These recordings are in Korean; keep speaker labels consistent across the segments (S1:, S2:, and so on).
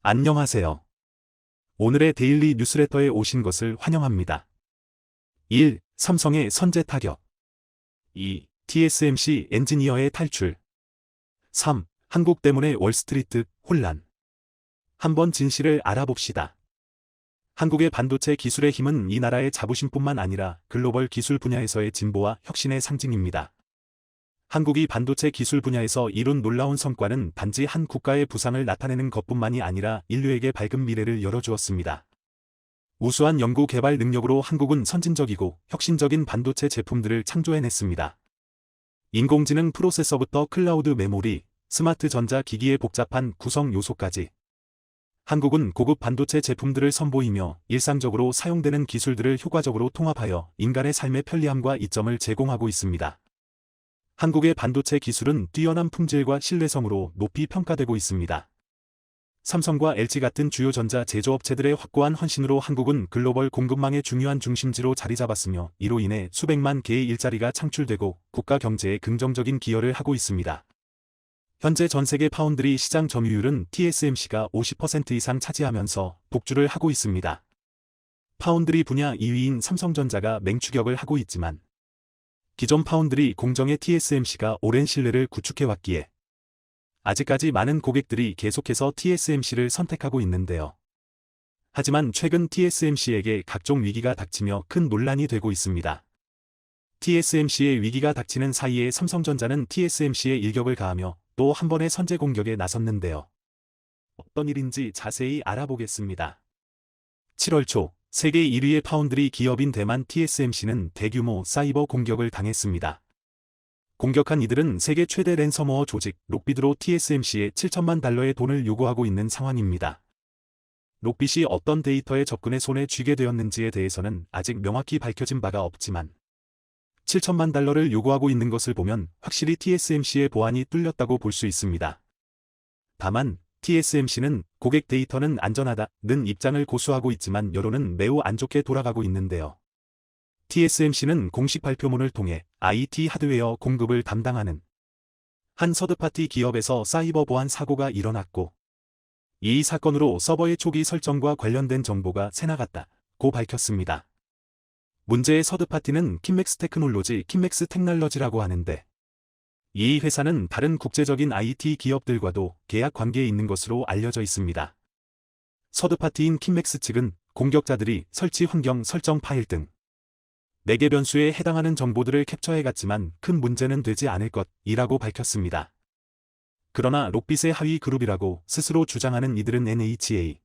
S1: 안녕하세요. 오늘의 데일리 뉴스레터에 오신 것을 환영합니다. 1. 삼성의 선제 타격. 2. TSMC 엔지니어의 탈출. 3. 한국 때문에 월스트리트 혼란. 한번 진실을 알아봅시다. 한국의 반도체 기술의 힘은 이 나라의 자부심뿐만 아니라 글로벌 기술 분야에서의 진보와 혁신의 상징입니다. 한국이 반도체 기술 분야에서 이룬 놀라운 성과는 단지 한 국가의 부상을 나타내는 것뿐만이 아니라 인류에게 밝은 미래를 열어주었습니다. 우수한 연구 개발 능력으로 한국은 선진적이고 혁신적인 반도체 제품들을 창조해냈습니다. 인공지능 프로세서부터 클라우드 메모리, 스마트 전자 기기의 복잡한 구성 요소까지 한국은 고급 반도체 제품들을 선보이며 일상적으로 사용되는 기술들을 효과적으로 통합하여 인간의 삶의 편리함과 이점을 제공하고 있습니다. 한국의 반도체 기술은 뛰어난 품질과 신뢰성으로 높이 평가되고 있습니다. 삼성과 LG 같은 주요 전자 제조업체들의 확고한 헌신으로 한국은 글로벌 공급망의 중요한 중심지로 자리 잡았으며 이로 인해 수백만 개의 일자리가 창출되고 국가 경제에 긍정적인 기여를 하고 있습니다. 현재 전 세계 파운드리 시장 점유율은 TSMC가 50% 이상 차지하면서 독주를 하고 있습니다. 파운드리 분야 2위인 삼성전자가 맹추격을 하고 있지만 기존 파운드리 공정의 TSMC가 오랜 신뢰를 구축해왔기에 아직까지 많은 고객들이 계속해서 TSMC를 선택하고 있는데요. 하지만 최근 TSMC에게 각종 위기가 닥치며 큰 논란이 되고 있습니다. TSMC의 위기가 닥치는 사이에 삼성전자는 TSMC의 일격을 가하며 또 한 번의 선제 공격에 나섰는데요. 어떤 일인지 자세히 알아보겠습니다. 7월 초 세계 1위의 파운드리 기업인 대만 TSMC는 대규모 사이버 공격을 당했습니다. 공격한 이들은 세계 최대 랜섬워어 조직 록빗으로 TSMC에 7천만 달러의 돈을 요구하고 있는 상황입니다. 록빗이 어떤 데이터에 접근해 손에 쥐게 되었는지에 대해서는 아직 명확히 밝혀진 바가 없지만 7천만 달러를 요구하고 있는 것을 보면 확실히 TSMC의 보안이 뚫렸다고 볼 수 있습니다. 다만 TSMC는 고객 데이터는 안전하다는 입장을 고수하고 있지만 여론은 매우 안 좋게 돌아가고 있는데요. TSMC는 공식 발표문을 통해 IT 하드웨어 공급을 담당하는 한 서드파티 기업에서 사이버 보안 사고가 일어났고 이 사건으로 서버의 초기 설정과 관련된 정보가 새나갔다고 밝혔습니다. 문제의 서드파티는 킨맥스 테크놀로지, 킨맥스 테크놀로지라고 하는데 이 회사는 다른 국제적인 IT 기업들과도 계약 관계에 있는 것으로 알려져 있습니다. 서드파티인 킨맥스 측은 공격자들이 설치 환경 설정 파일 등 4개 변수에 해당하는 정보들을 캡처해갔지만 큰 문제는 되지 않을 것이라고 밝혔습니다. 그러나 록빗의 하위 그룹이라고 스스로 주장하는 이들은 NHA,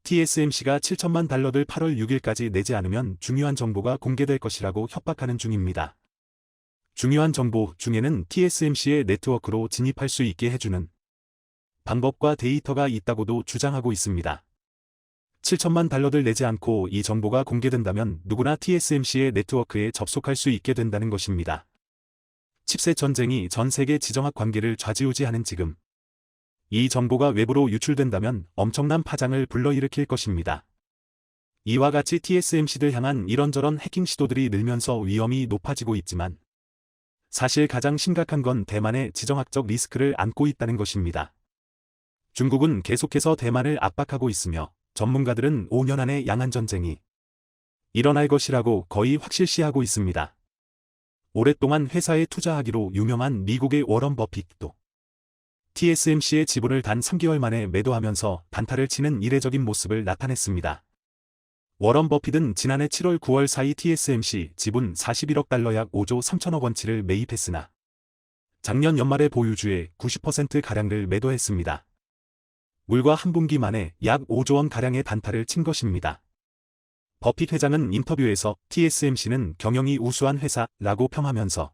S1: TSMC가 7천만 달러를 8월 6일까지 내지 않으면 중요한 정보가 공개될 것이라고 협박하는 중입니다. 중요한 정보 중에는 TSMC의 네트워크로 진입할 수 있게 해주는 방법과 데이터가 있다고도 주장하고 있습니다. 7천만 달러를 내지 않고 이 정보가 공개된다면 누구나 TSMC의 네트워크에 접속할 수 있게 된다는 것입니다. 칩셋 전쟁이 전 세계 지정학 관계를 좌지우지하는 지금 이 정보가 외부로 유출된다면 엄청난 파장을 불러일으킬 것입니다. 이와 같이 TSMC를 향한 이런저런 해킹 시도들이 늘면서 위험이 높아지고 있지만 사실 가장 심각한 건 대만의 지정학적 리스크를 안고 있다는 것입니다. 중국은 계속해서 대만을 압박하고 있으며 전문가들은 5년 안에 양안전쟁이 일어날 것이라고 거의 확실시하고 있습니다. 오랫동안 회사에 투자하기로 유명한 미국의 워런 버핏도 TSMC의 지분을 단 3개월 만에 매도하면서 단타를 치는 이례적인 모습을 나타냈습니다. 워런 버핏은 지난해 7월 9월 사이 TSMC 지분 41억 달러 약 5조 3천억 원치를 매입했으나 작년 연말에 보유주의 90%가량을 매도했습니다. 물과 한 분기 만에 약 5조 원가량의 단타를 친 것입니다. 버핏 회장은 인터뷰에서 TSMC는 경영이 우수한 회사라고 평하면서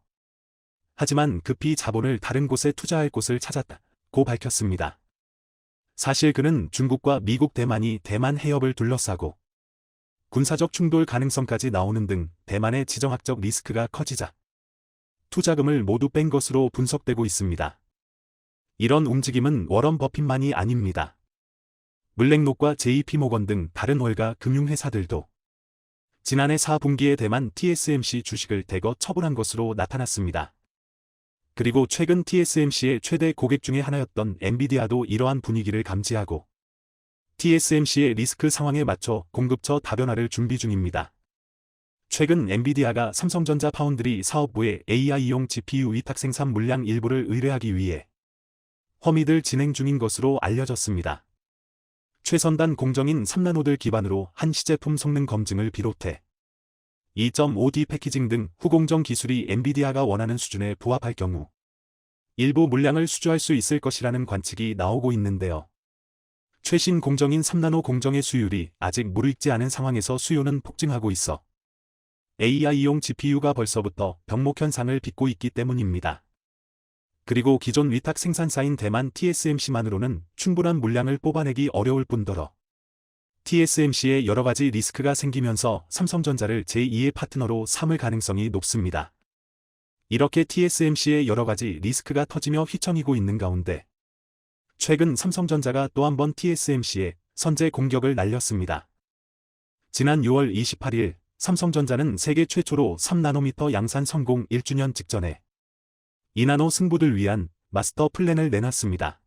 S1: 하지만 급히 자본을 다른 곳에 투자할 곳을 찾았다고 밝혔습니다. 사실 그는 중국과 미국 대만이 대만 해협을 둘러싸고 군사적 충돌 가능성까지 나오는 등 대만의 지정학적 리스크가 커지자 투자금을 모두 뺀 것으로 분석되고 있습니다. 이런 움직임은 워런 버핏만이 아닙니다. 블랙록과 JP모건 등 다른 월가 금융회사들도 지난해 4분기에 대만 TSMC 주식을 대거 처분한 것으로 나타났습니다. 그리고 최근 TSMC의 최대 고객 중의 하나였던 엔비디아도 이러한 분위기를 감지하고 TSMC의 리스크 상황에 맞춰 공급처 다변화를 준비 중입니다. 최근 엔비디아가 삼성전자 파운드리 사업부에 AI용 GPU 위탁 생산 물량 일부를 의뢰하기 위해 허미를 진행 중인 것으로 알려졌습니다. 최선단 공정인 3나노들 기반으로 한 시제품 성능 검증을 비롯해 2.5D 패키징 등 후공정 기술이 엔비디아가 원하는 수준에 부합할 경우 일부 물량을 수주할 수 있을 것이라는 관측이 나오고 있는데요. 최신 공정인 3나노 공정의 수율이 아직 무르익지 않은 상황에서 수요는 폭증하고 있어 AI용 GPU가 벌써부터 병목 현상을 빚고 있기 때문입니다. 그리고 기존 위탁 생산사인 대만 TSMC만으로는 충분한 물량을 뽑아내기 어려울 뿐더러 TSMC에 여러가지 리스크가 생기면서 삼성전자를 제2의 파트너로 삼을 가능성이 높습니다. 이렇게 TSMC의 여러가지 리스크가 터지며 휘청이고 있는 가운데 최근 삼성전자가 또 한 번 TSMC에 선제 공격을 날렸습니다. 지난 6월 28일 삼성전자는 세계 최초로 3나노미터 양산 성공 1주년 직전에 2나노 승부를 위한 마스터 플랜을 내놨습니다.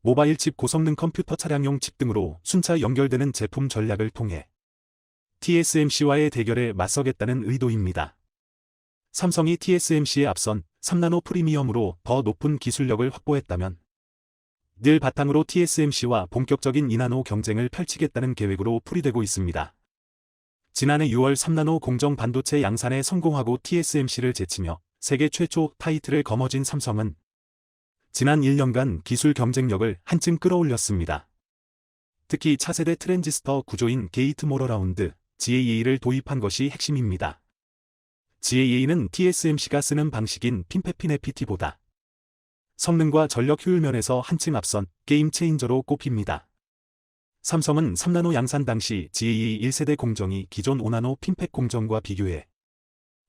S1: 모바일 칩 고성능 컴퓨터 차량용 칩 등으로 순차 연결되는 제품 전략을 통해 TSMC와의 대결에 맞서겠다는 의도입니다. 삼성이 TSMC에 앞선 3나노 프리미엄으로 더 높은 기술력을 확보했다면 늘 바탕으로 TSMC와 본격적인 2나노 경쟁을 펼치겠다는 계획으로 풀이되고 있습니다. 지난해 6월 3나노 공정 반도체 양산에 성공하고 TSMC를 제치며 세계 최초 타이틀을 거머쥔 삼성은 지난 1년간 기술 경쟁력을 한층 끌어올렸습니다. 특히 차세대 트랜지스터 구조인 게이트모러라운드 GAA를 도입한 것이 핵심입니다. GAA는 TSMC가 쓰는 방식인 핀페핀FET보다 성능과 전력 효율 면에서 한층 앞선 게임 체인저로 꼽힙니다. 삼성은 3나노 양산 당시 GAA 1세대 공정이 기존 5나노 핀팩 공정과 비교해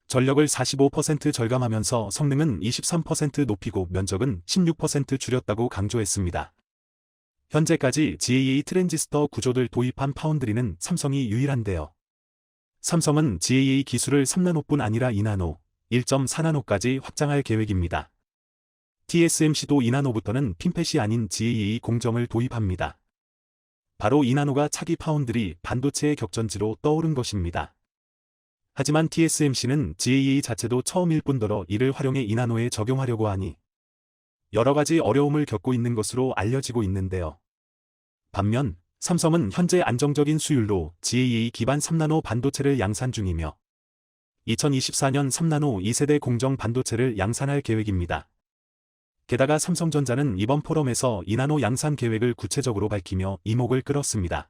S1: 전력을 45% 절감하면서 성능은 23% 높이고 면적은 16% 줄였다고 강조했습니다. 현재까지 GAA 트랜지스터 구조를 도입한 파운드리는 삼성이 유일한데요. 삼성은 GAA 기술을 3나노뿐 아니라 2나노, 1.4나노까지 확장할 계획입니다. TSMC도 2나노부터는 핀펫이 아닌 GAA 공정을 도입합니다. 바로 2나노가 차기 파운드리 반도체의 격전지로 떠오른 것입니다. 하지만 TSMC는 GAA 자체도 처음일 뿐더러 이를 활용해 2나노에 적용하려고 하니 여러가지 어려움을 겪고 있는 것으로 알려지고 있는데요. 반면 삼성은 현재 안정적인 수율로 GAA 기반 3나노 반도체를 양산 중이며 2024년 3나노 2세대 공정 반도체를 양산할 계획입니다. 게다가 삼성전자는 이번 포럼에서 2나노 양산 계획을 구체적으로 밝히며 이목을 끌었습니다.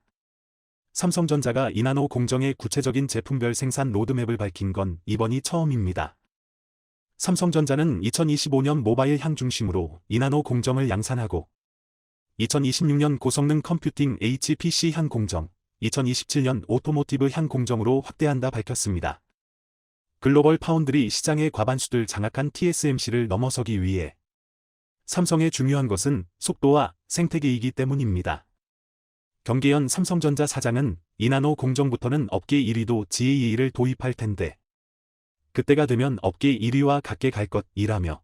S1: 삼성전자가 2나노 공정의 구체적인 제품별 생산 로드맵을 밝힌 건 이번이 처음입니다. 삼성전자는 2025년 모바일 향 중심으로 2나노 공정을 양산하고 2026년 고성능 컴퓨팅 HPC 향 공정, 2027년 오토모티브 향 공정으로 확대한다 밝혔습니다. 글로벌 파운드리 시장의 과반수를 장악한 TSMC를 넘어서기 위해 삼성의 중요한 것은 속도와 생태계이기 때문입니다. 경계현 삼성전자 사장은 2나노 공정부터는 업계 1위도 GAA를 도입할 텐데 그때가 되면 업계 1위와 같게 갈 것이라며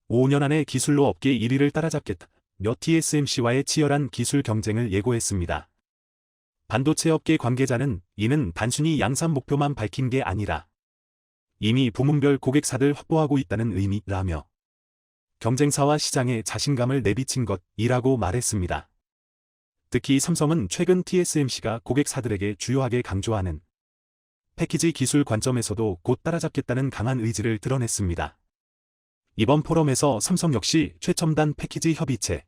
S1: 5년 안에 기술로 업계 1위를 따라잡겠다며 TSMC와의 치열한 기술 경쟁을 예고했습니다. 반도체 업계 관계자는 이는 단순히 양산 목표만 밝힌 게 아니라 이미 부문별 고객사들 확보하고 있다는 의미라며 경쟁사와 시장에 자신감을 내비친 것이라고 말했습니다. 특히 삼성은 최근 TSMC가 고객사들에게 주요하게 강조하는 패키지 기술 관점에서도 곧 따라잡겠다는 강한 의지를 드러냈습니다. 이번 포럼에서 삼성 역시 최첨단 패키지 협의체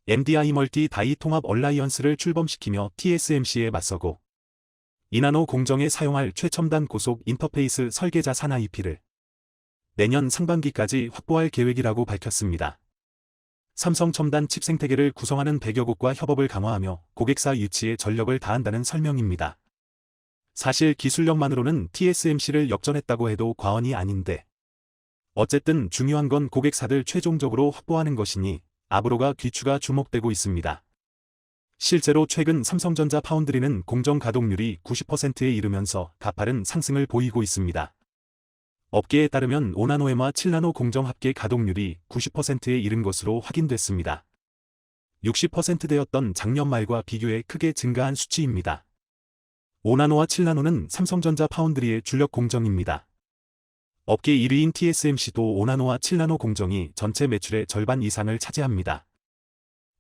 S1: MDI 멀티 다이 통합 얼라이언스를 출범시키며 TSMC에 맞서고 2나노 공정에 사용할 최첨단 고속 인터페이스 설계자 산하 IP를 내년 상반기까지 확보할 계획이라고 밝혔습니다. 삼성 첨단 칩 생태계를 구성하는 100여 곳과 협업을 강화하며 고객사 유치에 전력을 다한다는 설명입니다. 사실 기술력만으로는 TSMC를 역전했다고 해도 과언이 아닌데 어쨌든 중요한 건 고객사들 최종적으로 확보하는 것이니 앞으로가 귀추가 주목되고 있습니다. 실제로 최근 삼성전자 파운드리는 공정 가동률이 90%에 이르면서 가파른 상승을 보이고 있습니다. 업계에 따르면 5나노에마 7나노 공정 합계 가동률이 90%에 이른 것으로 확인됐습니다. 60%대였던 작년 말과 비교해 크게 증가한 수치입니다. 5나노와 7나노는 삼성전자 파운드리의 주력 공정입니다. 업계 1위인 TSMC도 5나노와 7나노 공정이 전체 매출의 절반 이상을 차지합니다.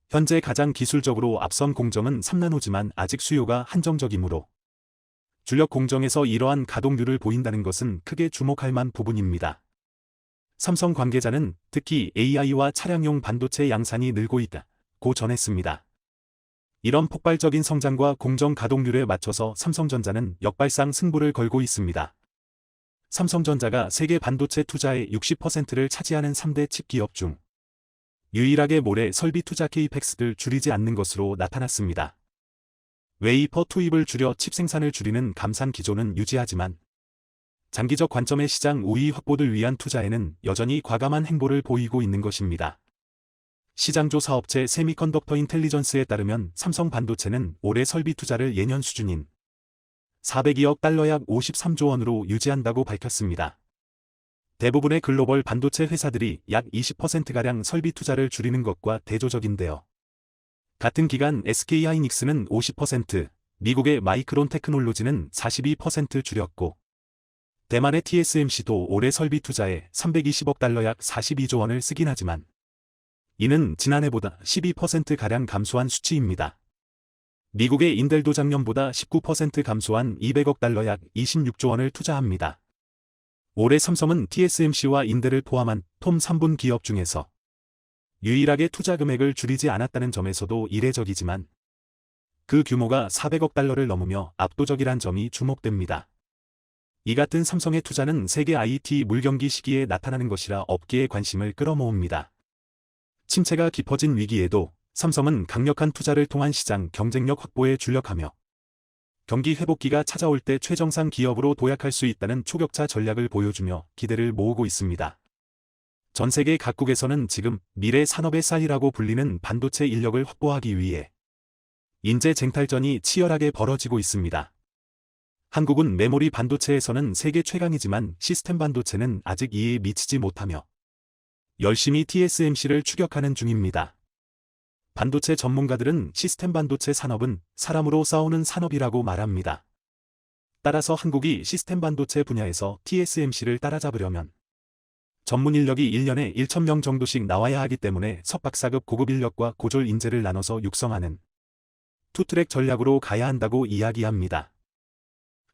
S1: 현재 가장 기술적으로 앞선 공정은 3나노지만 아직 수요가 한정적이므로 주력 공정에서 이러한 가동률을 보인다는 것은 크게 주목할 만 부분입니다. 삼성 관계자는 특히 AI와 차량용 반도체 양산이 늘고 있다고 전했습니다. 이런 폭발적인 성장과 공정 가동률에 맞춰서 삼성전자는 역발상 승부를 걸고 있습니다. 삼성전자가 세계 반도체 투자의 60%를 차지하는 3대 칩 기업 중 유일하게 올해 설비 투자 KPEX를 줄이지 않는 것으로 나타났습니다. 웨이퍼 투입을 줄여 칩 생산을 줄이는 감산 기조는 유지하지만 장기적 관점의 시장 우위 확보를 위한 투자에는 여전히 과감한 행보를 보이고 있는 것입니다. 시장조사 업체 세미컨덕터 인텔리전스에 따르면 삼성 반도체는 올해 설비 투자를 예년 수준인 402억 달러 약 53조 원으로 유지한다고 밝혔습니다. 대부분의 글로벌 반도체 회사들이 약 20%가량 설비 투자를 줄이는 것과 대조적인데요. 같은 기간 SK하이닉스는 50%, 미국의 마이크론 테크놀로지는 42% 줄였고 대만의 TSMC도 올해 설비 투자에 320억 달러 약 42조 원을 쓰긴 하지만 이는 지난해보다 12%가량 감소한 수치입니다. 미국의 인델도 작년보다 19% 감소한 200억 달러 약 26조 원을 투자합니다. 올해 삼성은 TSMC와 인델을 포함한 톰 3분 기업 중에서 유일하게 투자 금액을 줄이지 않았다는 점에서도 이례적이지만 그 규모가 400억 달러를 넘으며 압도적이란 점이 주목됩니다. 이 같은 삼성의 투자는 세계 IT 물경기 시기에 나타나는 것이라 업계의 관심을 끌어모읍니다. 침체가 깊어진 위기에도 삼성은 강력한 투자를 통한 시장 경쟁력 확보에 주력하며 경기 회복기가 찾아올 때 최정상 기업으로 도약할 수 있다는 초격차 전략을 보여주며 기대를 모으고 있습니다. 전 세계 각국에서는 지금 미래 산업의 쌀이라고 불리는 반도체 인력을 확보하기 위해 인재 쟁탈전이 치열하게 벌어지고 있습니다. 한국은 메모리 반도체에서는 세계 최강이지만 시스템 반도체는 아직 이에 미치지 못하며 열심히 TSMC를 추격하는 중입니다. 반도체 전문가들은 시스템 반도체 산업은 사람으로 싸우는 산업이라고 말합니다. 따라서 한국이 시스템 반도체 분야에서 TSMC를 따라잡으려면 전문 인력이 1년에 1,000명 정도씩 나와야 하기 때문에 석박사급 고급 인력과 고졸 인재를 나눠서 육성하는 투트랙 전략으로 가야 한다고 이야기합니다.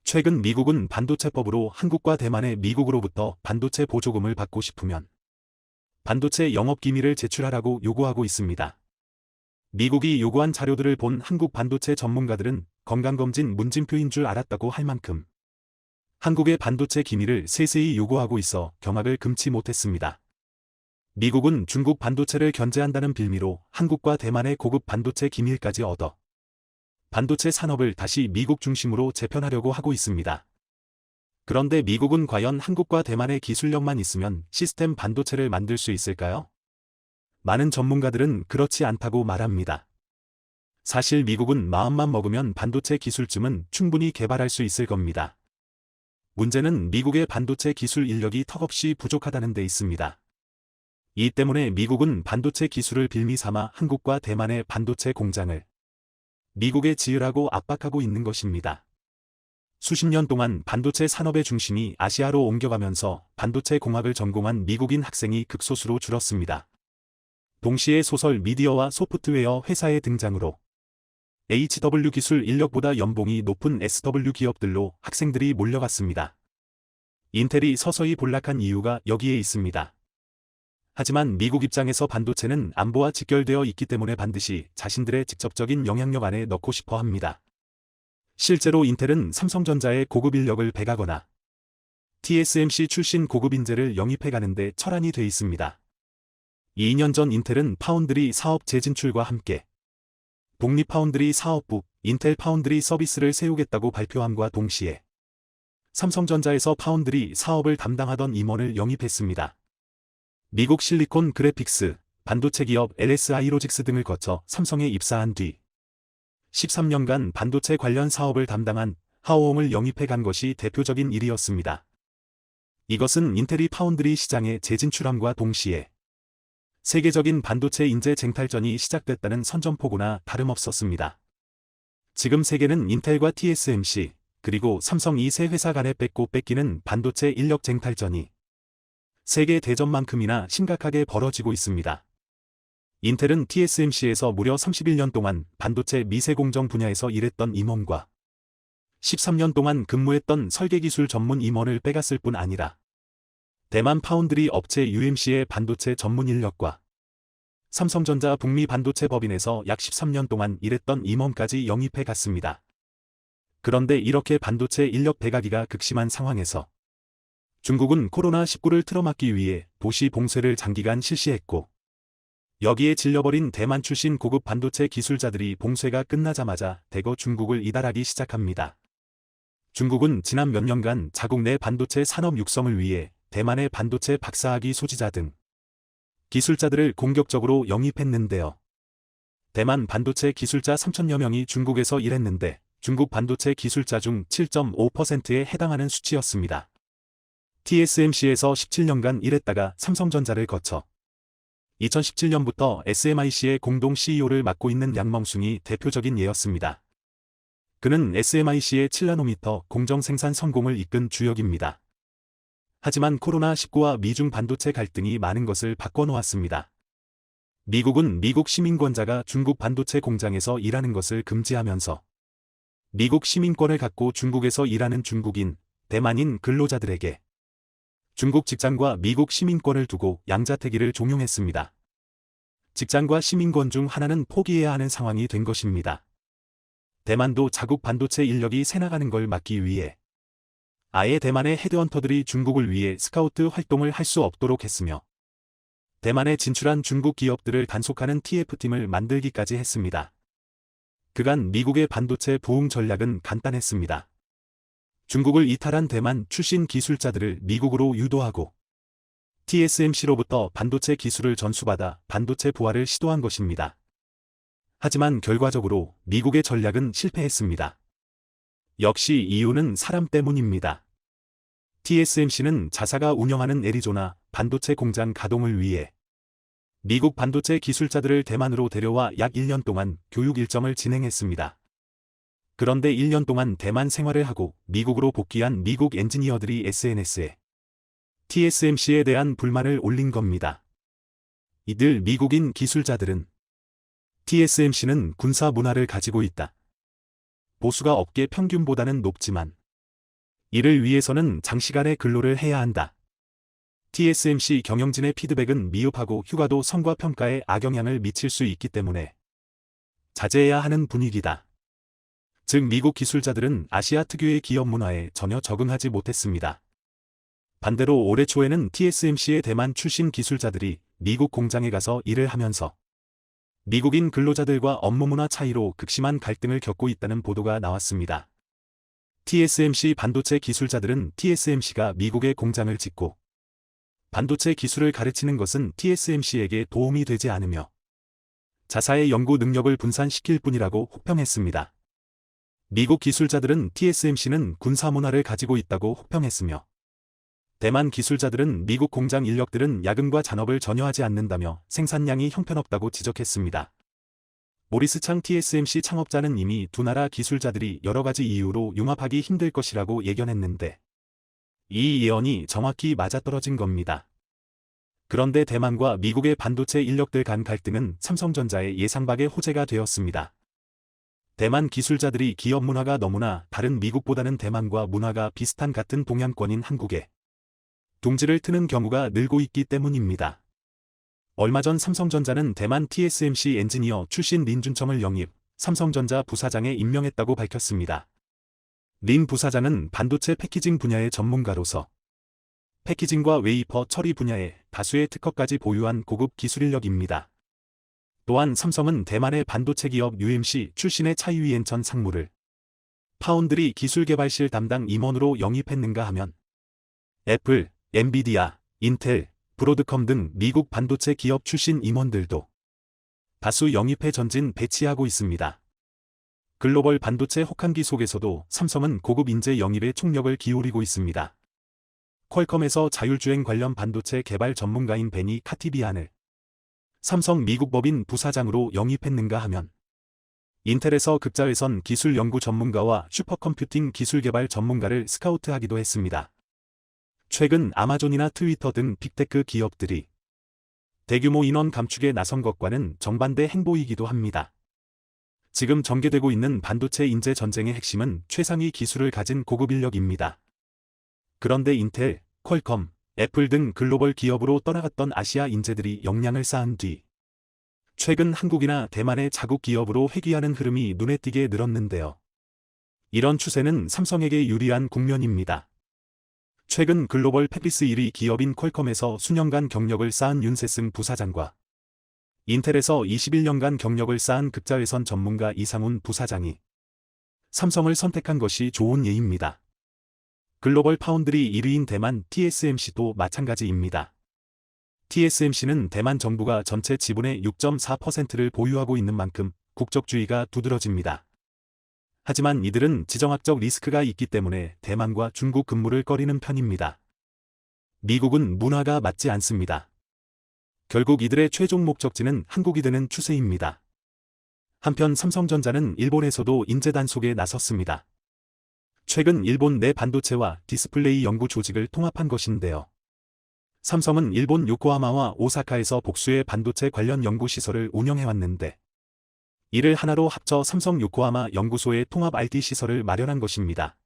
S1: 최근 미국은 반도체법으로 한국과 대만의 미국으로부터 반도체 보조금을 받고 싶으면 반도체 영업기밀을 제출하라고 요구하고 있습니다. 미국이 요구한 자료들을 본 한국 반도체 전문가들은 건강검진 문진표인 줄 알았다고 할 만큼 한국의 반도체 기밀을 세세히 요구하고 있어 경악을 금치 못했습니다. 미국은 중국 반도체를 견제한다는 빌미로 한국과 대만의 고급 반도체 기밀까지 얻어 반도체 산업을 다시 미국 중심으로 재편하려고 하고 있습니다. 그런데 미국은 과연 한국과 대만의 기술력만 있으면 시스템 반도체를 만들 수 있을까요? 많은 전문가들은 그렇지 않다고 말합니다. 사실 미국은 마음만 먹으면 반도체 기술쯤은 충분히 개발할 수 있을 겁니다. 문제는 미국의 반도체 기술 인력이 턱없이 부족하다는 데 있습니다. 이 때문에 미국은 반도체 기술을 빌미 삼아 한국과 대만의 반도체 공장을 미국에 지으라고 압박하고 있는 것입니다. 수십 년 동안 반도체 산업의 중심이 아시아로 옮겨가면서 반도체 공학을 전공한 미국인 학생이 극소수로 줄었습니다. 동시에 소설 미디어와 소프트웨어 회사의 등장으로 HW 기술 인력보다 연봉이 높은 SW 기업들로 학생들이 몰려갔습니다. 인텔이 서서히 볼락한 이유가 여기에 있습니다. 하지만 미국 입장에서 반도체는 안보와 직결되어 있기 때문에 반드시 자신들의 직접적인 영향력 안에 넣고 싶어 합니다. 실제로 인텔은 삼성전자의 고급 인력을 배가거나 TSMC 출신 고급 인재를 영입해가는데 철안이 돼 있습니다. 2년 전 인텔은 파운드리 사업 재진출과 함께 독립 파운드리 사업부 인텔 파운드리 서비스를 세우겠다고 발표함과 동시에 삼성전자에서 파운드리 사업을 담당하던 임원을 영입했습니다. 미국 실리콘 그래픽스, 반도체 기업 LSI 로직스 등을 거쳐 삼성에 입사한 뒤 13년간 반도체 관련 사업을 담당한 하오홍을 영입해 간 것이 대표적인 일이었습니다. 이것은 인텔이 파운드리 시장에 재진출함과 동시에 세계적인 반도체 인재 쟁탈전이 시작됐다는 선전포고나 다름없었습니다. 지금 세계는 인텔과 TSMC, 그리고 삼성 이 세 회사 간의 뺏고 뺏기는 반도체 인력 쟁탈전이 세계 대전만큼이나 심각하게 벌어지고 있습니다. 인텔은 TSMC에서 무려 31년 동안 반도체 미세공정 분야에서 일했던 임원과 13년 동안 근무했던 설계기술 전문 임원을 빼갔을 뿐 아니라 대만 파운드리 업체 UMC의 반도체 전문 인력과 삼성전자 북미 반도체 법인에서 약 13년 동안 일했던 임원까지 영입해 갔습니다. 그런데 이렇게 반도체 인력 배가기가 극심한 상황에서 중국은 코로나19를 틀어막기 위해 도시 봉쇄를 장기간 실시했고, 여기에 질려버린 대만 출신 고급 반도체 기술자들이 봉쇄가 끝나자마자 대거 중국을 이달하기 시작합니다. 중국은 지난 몇 년간 자국 내 반도체 산업 육성을 위해 대만의 반도체 박사학위 소지자 등 기술자들을 공격적으로 영입했는데요. 대만 반도체 기술자 3천여 명이 중국에서 일했는데 중국 반도체 기술자 중 7.5%에 해당하는 수치였습니다. TSMC에서 17년간 일했다가 삼성전자를 거쳐 2017년부터 SMIC의 공동 CEO를 맡고 있는 양멍숭이 대표적인 예였습니다. 그는 SMIC의 7나노미터 공정 생산 성공을 이끈 주역입니다. 하지만 코로나19와 미중 반도체 갈등이 많은 것을 바꿔놓았습니다. 미국은 미국 시민권자가 중국 반도체 공장에서 일하는 것을 금지하면서 미국 시민권을 갖고 중국에서 일하는 중국인, 대만인 근로자들에게 중국 직장과 미국 시민권을 두고 양자택일을 종용했습니다. 직장과 시민권 중 하나는 포기해야 하는 상황이 된 것입니다. 대만도 자국 반도체 인력이 새나가는 걸 막기 위해 아예 대만의 헤드헌터들이 중국을 위해 스카우트 활동을 할 수 없도록 했으며 대만에 진출한 중국 기업들을 단속하는 TF팀을 만들기까지 했습니다. 그간 미국의 반도체 부흥 전략은 간단했습니다. 중국을 이탈한 대만 출신 기술자들을 미국으로 유도하고 TSMC로부터 반도체 기술을 전수받아 반도체 부활을 시도한 것입니다. 하지만 결과적으로 미국의 전략은 실패했습니다. 역시 이유는 사람 때문입니다. TSMC는 자사가 운영하는 애리조나 반도체 공장 가동을 위해 미국 반도체 기술자들을 대만으로 데려와 약 1년 동안 교육 일정을 진행했습니다. 그런데 1년 동안 대만 생활을 하고 미국으로 복귀한 미국 엔지니어들이 SNS에 TSMC에 대한 불만을 올린 겁니다. 이들 미국인 기술자들은 TSMC는 군사 문화를 가지고 있다. 보수가 업계 평균보다는 높지만 이를 위해서는 장시간의 근로를 해야 한다. TSMC 경영진의 피드백은 미흡하고 휴가도 성과 평가에 악영향을 미칠 수 있기 때문에 자제해야 하는 분위기다. 즉 미국 기술자들은 아시아 특유의 기업 문화에 전혀 적응하지 못했습니다. 반대로 올해 초에는 TSMC의 대만 출신 기술자들이 미국 공장에 가서 일을 하면서 미국인 근로자들과 업무 문화 차이로 극심한 갈등을 겪고 있다는 보도가 나왔습니다. TSMC 반도체 기술자들은 TSMC가 미국에 공장을 짓고 반도체 기술을 가르치는 것은 TSMC에게 도움이 되지 않으며 자사의 연구 능력을 분산시킬 뿐이라고 혹평했습니다. 미국 기술자들은 TSMC는 군사 문화를 가지고 있다고 혹평했으며 대만 기술자들은 미국 공장 인력들은 야근과 잔업을 전혀 하지 않는다며 생산량이 형편없다고 지적했습니다. 모리스 창 TSMC 창업자는 이미 두 나라 기술자들이 여러 가지 이유로 융합하기 힘들 것이라고 예견했는데 이 예언이 정확히 맞아떨어진 겁니다. 그런데 대만과 미국의 반도체 인력들 간 갈등은 삼성전자의 예상 밖의 호재가 되었습니다. 대만 기술자들이 기업 문화가 너무나 다른 미국보다는 대만과 문화가 비슷한 같은 동양권인 한국에 둥지를 트는 경우가 늘고 있기 때문입니다. 얼마 전 삼성전자는 대만 TSMC 엔지니어 출신 린 준청을 영입, 삼성전자 부사장에 임명했다고 밝혔습니다. 린 부사장은 반도체 패키징 분야의 전문가로서 패키징과 웨이퍼 처리 분야에 다수의 특허까지 보유한 고급 기술 인력입니다. 또한 삼성은 대만의 반도체 기업 UMC 출신의 차이위엔천 상무를 파운드리 기술개발실 담당 임원으로 영입했는가 하면 애플, 엔비디아, 인텔, 브로드컴 등 미국 반도체 기업 출신 임원들도 다수 영입해 전진 배치하고 있습니다. 글로벌 반도체 혹한기 속에서도 삼성은 고급 인재 영입에 총력을 기울이고 있습니다. 퀄컴에서 자율주행 관련 반도체 개발 전문가인 베니 카티비안을 삼성 미국 법인 부사장으로 영입했는가 하면 인텔에서 극자외선 기술 연구 전문가와 슈퍼컴퓨팅 기술 개발 전문가를 스카우트하기도 했습니다. 최근 아마존이나 트위터 등 빅테크 기업들이 대규모 인원 감축에 나선 것과는 정반대 행보이기도 합니다. 지금 전개되고 있는 반도체 인재 전쟁의 핵심은 최상위 기술을 가진 고급 인력입니다. 그런데 인텔, 퀄컴, 애플 등 글로벌 기업으로 떠나갔던 아시아 인재들이 역량을 쌓은 뒤 최근 한국이나 대만의 자국 기업으로 회귀하는 흐름이 눈에 띄게 늘었는데요. 이런 추세는 삼성에게 유리한 국면입니다. 최근 글로벌 팹리스 1위 기업인 퀄컴에서 수년간 경력을 쌓은 윤세승 부사장과 인텔에서 21년간 경력을 쌓은 극자외선 전문가 이상훈 부사장이 삼성을 선택한 것이 좋은 예입니다. 글로벌 파운드리 1위인 대만 TSMC도 마찬가지입니다. TSMC는 대만 정부가 전체 지분의 6.4%를 보유하고 있는 만큼 국적주의가 두드러집니다. 하지만 이들은 지정학적 리스크가 있기 때문에 대만과 중국 근무를 꺼리는 편입니다. 미국은 문화가 맞지 않습니다. 결국 이들의 최종 목적지는 한국이 되는 추세입니다. 한편 삼성전자는 일본에서도 인재 단속에 나섰습니다. 최근 일본 내 반도체와 디스플레이 연구 조직을 통합한 것인데요. 삼성은 일본 요코하마와 오사카에서 복수의 반도체 관련 연구시설을 운영해왔는데 이를 하나로 합쳐 삼성 요코하마 연구소의 통합 RD 시설을 마련한 것입니다.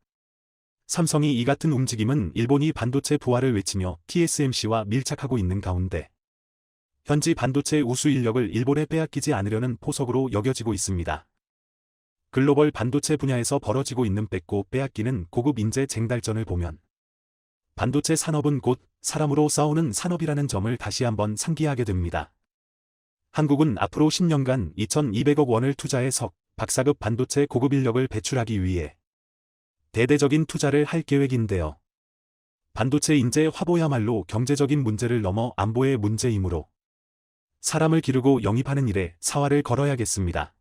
S1: 삼성이 이 같은 움직임은 일본이 반도체 부활을 외치며 TSMC와 밀착하고 있는 가운데 현지 반도체 우수 인력을 일본에 빼앗기지 않으려는 포석으로 여겨지고 있습니다. 글로벌 반도체 분야에서 벌어지고 있는 뺏고 빼앗기는 고급 인재 쟁달전을 보면 반도체 산업은 곧 사람으로 싸우는 산업이라는 점을 다시 한번 상기하게 됩니다. 한국은 앞으로 10년간 2,200억 원을 투자해 박사급 반도체 고급 인력을 배출하기 위해 대대적인 투자를 할 계획인데요. 반도체 인재 화보야말로 경제적인 문제를 넘어 안보의 문제이므로 사람을 기르고 영입하는 일에 사활을 걸어야겠습니다.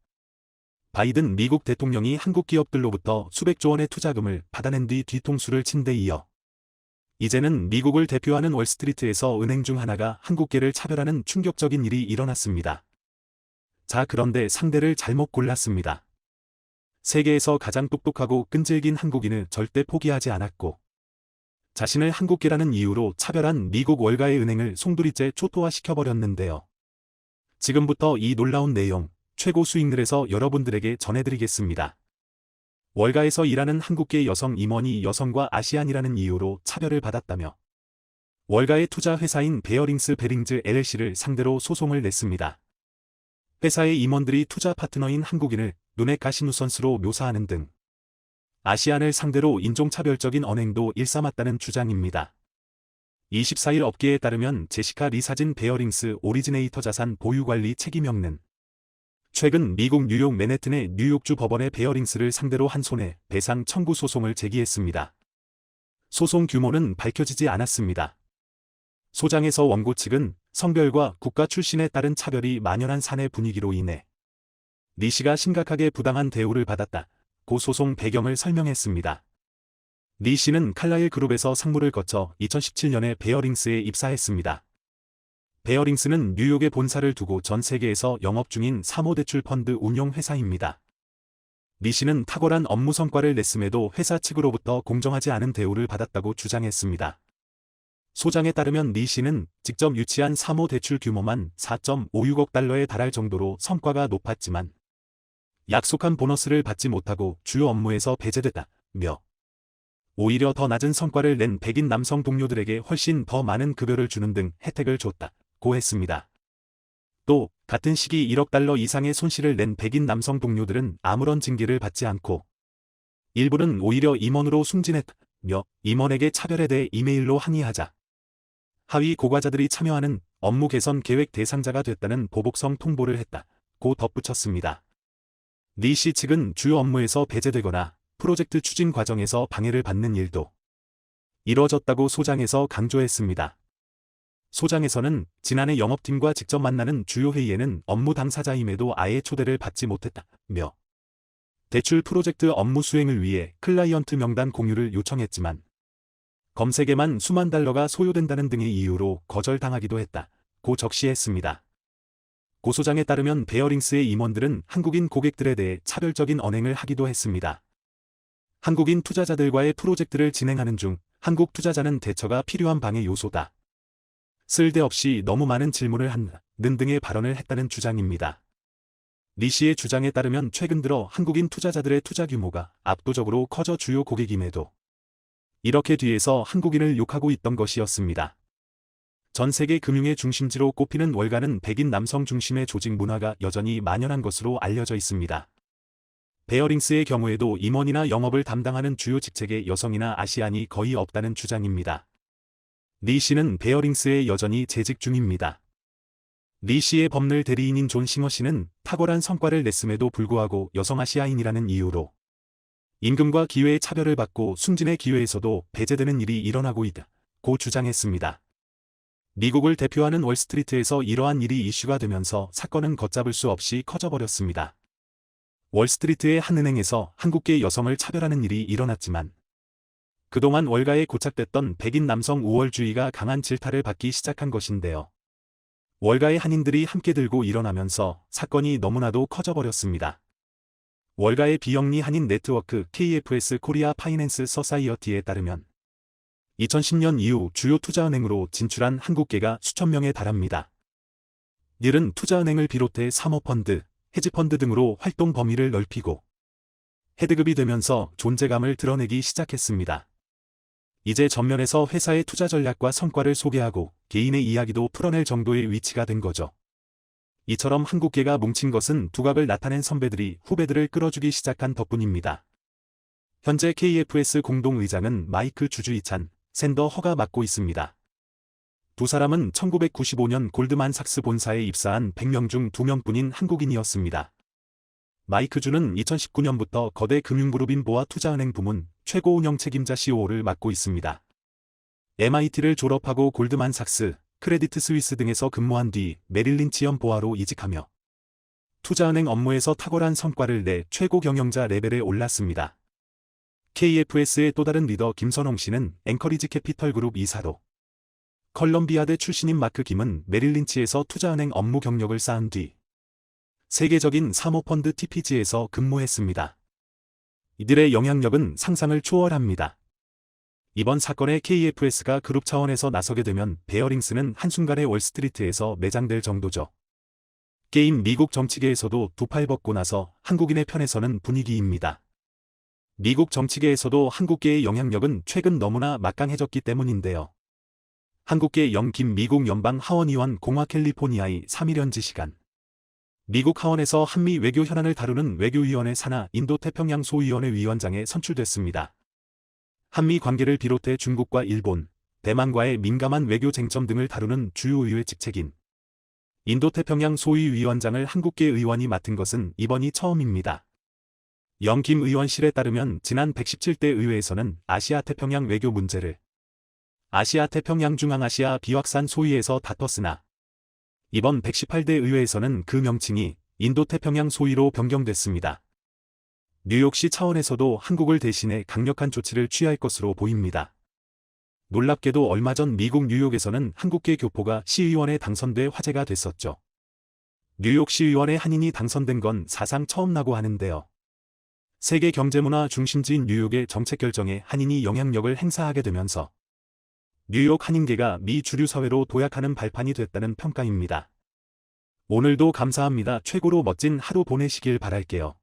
S1: 바이든 미국 대통령이 한국 기업들로부터 수백조 원의 투자금을 받아낸 뒤 뒤통수를 친 데 이어 이제는 미국을 대표하는 월스트리트에서 은행 중 하나가 한국계를 차별하는 충격적인 일이 일어났습니다. 자, 그런데 상대를 잘못 골랐습니다. 세계에서 가장 똑똑하고 끈질긴 한국인을 절대 포기하지 않았고 자신을 한국계라는 이유로 차별한 미국 월가의 은행을 송두리째 초토화시켜버렸는데요. 지금부터 이 놀라운 내용 최고 수익률에서 여러분들에게 전해드리겠습니다. 월가에서 일하는 한국계 여성 임원이 여성과 아시안이라는 이유로 차별을 받았다며 월가의 투자 회사인 베어링스 베링즈 LLC를 상대로 소송을 냈습니다. 회사의 임원들이 투자 파트너인 한국인을 눈의 가시누선수로 묘사하는 등 아시안을 상대로 인종차별적인 언행도 일삼았다는 주장입니다. 24일 업계에 따르면 제시카 리 사진 베어링스 오리지네이터 자산 보유관리 책임형는 최근 미국 뉴욕 맨해튼의 뉴욕주 법원의 베어링스를 상대로 한 손해배상 청구 소송을 제기했습니다. 소송 규모는 밝혀지지 않았습니다. 소장에서 원고 측은 성별과 국가 출신에 따른 차별이 만연한 사내 분위기로 인해 리 씨가 심각하게 부당한 대우를 받았다고 소송 배경을 설명했습니다. 리 씨는 칼라일 그룹에서 상무를 거쳐 2017년에 베어링스에 입사했습니다. 베어링스는 뉴욕에 본사를 두고 전 세계에서 영업 중인 사모대출 펀드 운용 회사입니다. 리 씨는 탁월한 업무 성과를 냈음에도 회사 측으로부터 공정하지 않은 대우를 받았다고 주장했습니다. 소장에 따르면 리 씨는 직접 유치한 사모대출 규모만 4.56억 달러에 달할 정도로 성과가 높았지만 약속한 보너스를 받지 못하고 주요 업무에서 배제됐다며 오히려 더 낮은 성과를 낸 백인 남성 동료들에게 훨씬 더 많은 급여를 주는 등 혜택을 줬다고 했습니다. 또 같은 시기 1억 달러 이상의 손실을 낸 백인 남성 동료들은 아무런 징계를 받지 않고 일부는 오히려 임원으로 승진했다며 임원에게 차별에 대해 이메일로 항의하자 하위 고과자들이 참여하는 업무 개선 계획 대상자가 됐다는 보복성 통보를 했다고 덧붙였습니다. 리 씨 측은 주요 업무에서 배제되거나 프로젝트 추진 과정에서 방해를 받는 일도 이뤄졌다고 소장에서 강조했습니다. 소장에서는 지난해 영업팀과 직접 만나는 주요 회의에는 업무 당사자임에도 아예 초대를 받지 못했다며 대출 프로젝트 업무 수행을 위해 클라이언트 명단 공유를 요청했지만 검색에만 수만 달러가 소요된다는 등의 이유로 거절당하기도 했다고 적시했습니다. 고소장에 따르면 베어링스의 임원들은 한국인 고객들에 대해 차별적인 언행을 하기도 했습니다. 한국인 투자자들과의 프로젝트를 진행하는 중 한국 투자자는 대처가 필요한 방해 요소다. 쓸데없이 너무 많은 질문을 하는 등의 발언을 했다는 주장입니다. 리 씨의 주장에 따르면 최근 들어 한국인 투자자들의 투자 규모가 압도적으로 커져 주요 고객임에도 이렇게 뒤에서 한국인을 욕하고 있던 것이었습니다. 전 세계 금융의 중심지로 꼽히는 월가는 백인 남성 중심의 조직 문화가 여전히 만연한 것으로 알려져 있습니다. 베어링스의 경우에도 임원이나 영업을 담당하는 주요 직책에 여성이나 아시안이 거의 없다는 주장입니다. 리 씨는 베어링스에 여전히 재직 중입니다. 리 씨의 법률 대리인인 존 싱어 씨는 탁월한 성과를 냈음에도 불구하고 여성 아시아인이라는 이유로 임금과 기회의 차별을 받고 승진의 기회에서도 배제되는 일이 일어나고 있다고 주장했습니다. 미국을 대표하는 월스트리트에서 이러한 일이 이슈가 되면서 사건은 걷잡을 수 없이 커져버렸습니다. 월스트리트의 한 은행에서 한국계 여성을 차별하는 일이 일어났지만 그동안 월가에 고착됐던 백인 남성 우월주의가 강한 질타를 받기 시작한 것인데요. 월가의 한인들이 함께 들고 일어나면서 사건이 너무나도 커져버렸습니다. 월가의 비영리 한인 네트워크 KFS 코리아 파이낸스 서사이어티에 따르면 2010년 이후 주요 투자은행으로 진출한 한국계가 수천 명에 달합니다. 이들은 투자은행을 비롯해 사모펀드, 헤지펀드 등으로 활동 범위를 넓히고 헤드급이 되면서 존재감을 드러내기 시작했습니다. 이제 전면에서 회사의 투자 전략과 성과를 소개하고 개인의 이야기도 풀어낼 정도의 위치가 된 거죠. 이처럼 한국계가 뭉친 것은 두각을 나타낸 선배들이 후배들을 끌어주기 시작한 덕분입니다. 현재 KFS 공동의장은 마이크 주주이찬, 샌더 허가 맡고 있습니다. 두 사람은 1995년 골드만삭스 본사에 입사한 100명 중 2명뿐인 한국인이었습니다. 마이크 주는 2019년부터 거대 금융그룹인 보아 투자은행 부문 최고 운영 책임자 COO를 맡고 있습니다. MIT를 졸업하고 골드만삭스, 크레디트 스위스 등에서 근무한 뒤 메릴린치연 보아로 이직하며 투자은행 업무에서 탁월한 성과를 내 최고 경영자 레벨에 올랐습니다. KFS의 또 다른 리더 김선홍 씨는 앵커리지 캐피털 그룹 이사로 컬럼비아대 출신인 마크 김은 메릴린치에서 투자은행 업무 경력을 쌓은 뒤 세계적인 사모펀드 TPG에서 근무했습니다. 이들의 영향력은 상상을 초월합니다. 이번 사건에 KFS가 그룹 차원에서 나서게 되면 베어링스는 한순간에 월스트리트에서 매장될 정도죠. 게임 미국 정치계에서도 두 팔 벗고 나서 한국인의 편에 서는 분위기입니다. 미국 정치계에서도 한국계의 영향력은 최근 너무나 막강해졌기 때문인데요. 한국계 영김 미국 연방 하원의원 공화 캘리포니아의 3일 현지 시간 미국 하원에서 한미 외교 현안을 다루는 외교위원회 산하 인도태평양 소위원회 위원장에 선출됐습니다. 한미 관계를 비롯해 중국과 일본, 대만과의 민감한 외교 쟁점 등을 다루는 주요 의회 직책인 인도태평양 소위위원장을 한국계 의원이 맡은 것은 이번이 처음입니다. 영김 의원실에 따르면 지난 117대 의회에서는 아시아태평양 외교 문제를 아시아태평양 중앙아시아 비확산 소위에서 다퉜으나 이번 118대 의회에서는 그 명칭이 인도태평양 소위로 변경됐습니다. 뉴욕시 차원에서도 한국을 대신해 강력한 조치를 취할 것으로 보입니다. 놀랍게도 얼마 전 미국 뉴욕에서는 한국계 교포가 시의원에 당선돼 화제가 됐었죠. 뉴욕 시의원에 한인이 당선된 건 사상 처음이라고 하는데요. 세계 경제문화 중심지인 뉴욕의 정책 결정에 한인이 영향력을 행사하게 되면서 뉴욕 한인계가 미 주류 사회로 도약하는 발판이 됐다는 평가입니다. 오늘도 감사합니다. 최고로 멋진 하루 보내시길 바랄게요.